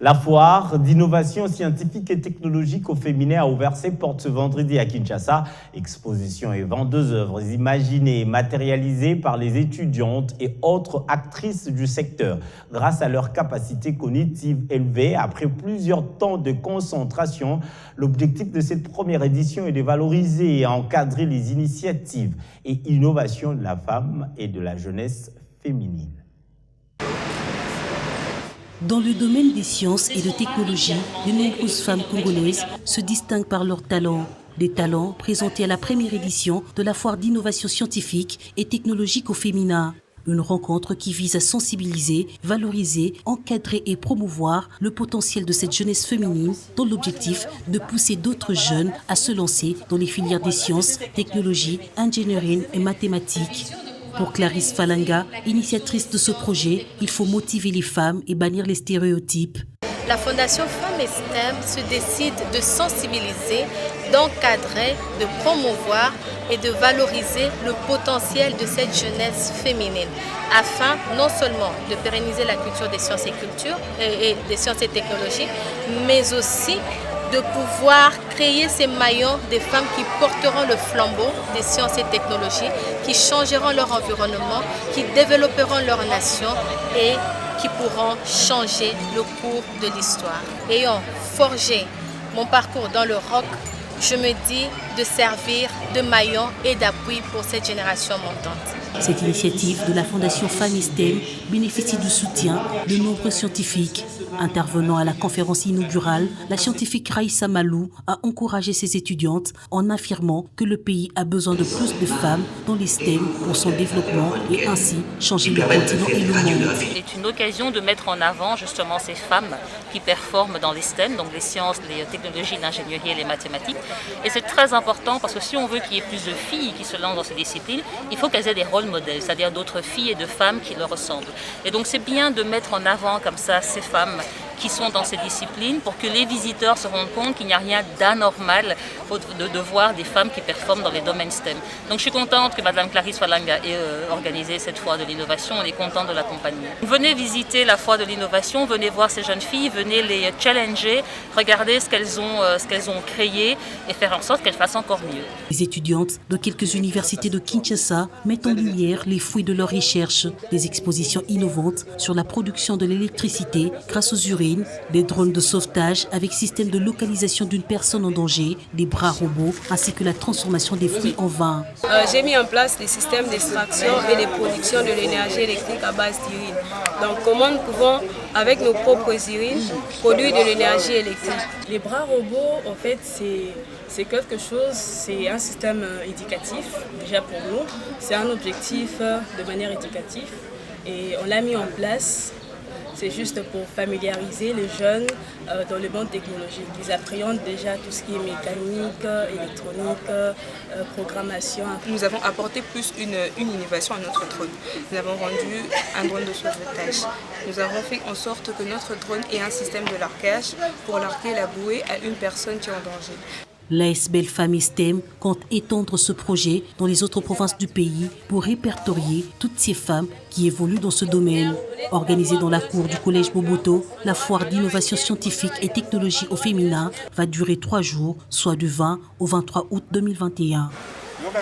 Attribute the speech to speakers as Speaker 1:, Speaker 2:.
Speaker 1: La foire d'innovation scientifique et technologique au féminin a ouvert ses portes ce vendredi à Kinshasa. Exposition et vente d'œuvres imaginées et matérialisées par les étudiantes et autres actrices du secteur. Grâce à leur capacité cognitive élevée, après plusieurs temps de concentration, l'objectif de cette première édition est de valoriser et encadrer les initiatives et innovations de la femme et de la jeunesse féminine.
Speaker 2: Dans le domaine des sciences et de technologie, de nombreuses femmes congolaises se distinguent par leurs talents. Des talents présentés à la première édition de la foire d'innovation scientifique et technologique au féminin. Une rencontre qui vise à sensibiliser, valoriser, encadrer et promouvoir le potentiel de cette jeunesse féminine dans l'objectif de pousser d'autres jeunes à se lancer dans les filières des sciences, technologies, ingénierie et mathématiques. Pour Clarisse Falanga, initiatrice de ce projet, il faut motiver les femmes et bannir les stéréotypes.
Speaker 3: La Fondation Femmes et STEM se décide de sensibiliser, d'encadrer, de promouvoir et de valoriser le potentiel de cette jeunesse féminine afin non seulement de pérenniser la culture des sciences et des sciences et technologies, mais aussi de pouvoir créer ces maillons des femmes qui porteront le flambeau des sciences et technologies, qui changeront leur environnement, qui développeront leur nation et qui pourront changer le cours de l'histoire. Ayant forgé mon parcours dans le rock, je me dis de servir de maillon et d'appui pour cette génération montante.
Speaker 2: Cette initiative de la Fondation Femmes et STEM bénéficie du soutien de nombreux scientifiques. Intervenant à la conférence inaugurale, la scientifique Raïssa Malou a encouragé ses étudiantes en affirmant que le pays a besoin de plus de femmes dans les STEM pour son développement et ainsi changer le continent et le monde.
Speaker 4: C'est une occasion de mettre en avant justement ces femmes qui performent dans les STEM, donc les sciences, les technologies, l'ingénierie et les mathématiques. Et c'est très important parce que si on veut qu'il y ait plus de filles qui se lancent dans ces disciplines, il faut qu'elles aient des rôles modèles, c'est-à-dire d'autres filles et de femmes qui leur ressemblent. Et donc c'est bien de mettre en avant comme ça ces femmes qui sont dans ces disciplines pour que les visiteurs se rendent compte qu'il n'y a rien d'anormal de voir des femmes qui performent dans les domaines STEM. Donc je suis contente que Mme Clarisse Falanga ait organisé cette foire de l'innovation, on est content de l'accompagner. Venez visiter la foire de l'innovation, venez voir ces jeunes filles, venez les challenger, regardez ce qu'elles ont créé et faire en sorte qu'elles fassent encore mieux.
Speaker 2: Les étudiantes de quelques universités de Kinshasa mettent en lumière les fruits de leurs recherches, des expositions innovantes sur la production de l'électricité grâce aux urines, des drones de sauvetage avec système de localisation d'une personne en danger, des bras robots ainsi que la transformation des fruits en vin.
Speaker 5: J'ai mis en place des systèmes d'extraction et de production de l'énergie électrique à base d'urine. Donc comment nous pouvons, avec nos propres urines, produire de l'énergie électrique.
Speaker 6: Les bras robots, en fait, c'est quelque chose, c'est un système éducatif, déjà pour nous. C'est un objectif de manière éducative et on l'a mis en place. C'est juste pour familiariser les jeunes dans le monde technologique. Ils appréhendent déjà tout ce qui est mécanique, électronique, programmation.
Speaker 7: Nous avons apporté plus une innovation à notre drone. Nous avons rendu un drone de sauvetage. Nous avons fait en sorte que notre drone ait un système de largage pour larguer la bouée à une personne qui est en danger.
Speaker 2: L'ASBL Femmes STEM compte étendre ce projet dans les autres provinces du pays pour répertorier toutes ces femmes qui évoluent dans ce domaine. Organisée dans la cour du collège Boboto, la foire d'innovation scientifique et technologie au féminin va durer 3 jours, soit du 20 au 23 août 2021.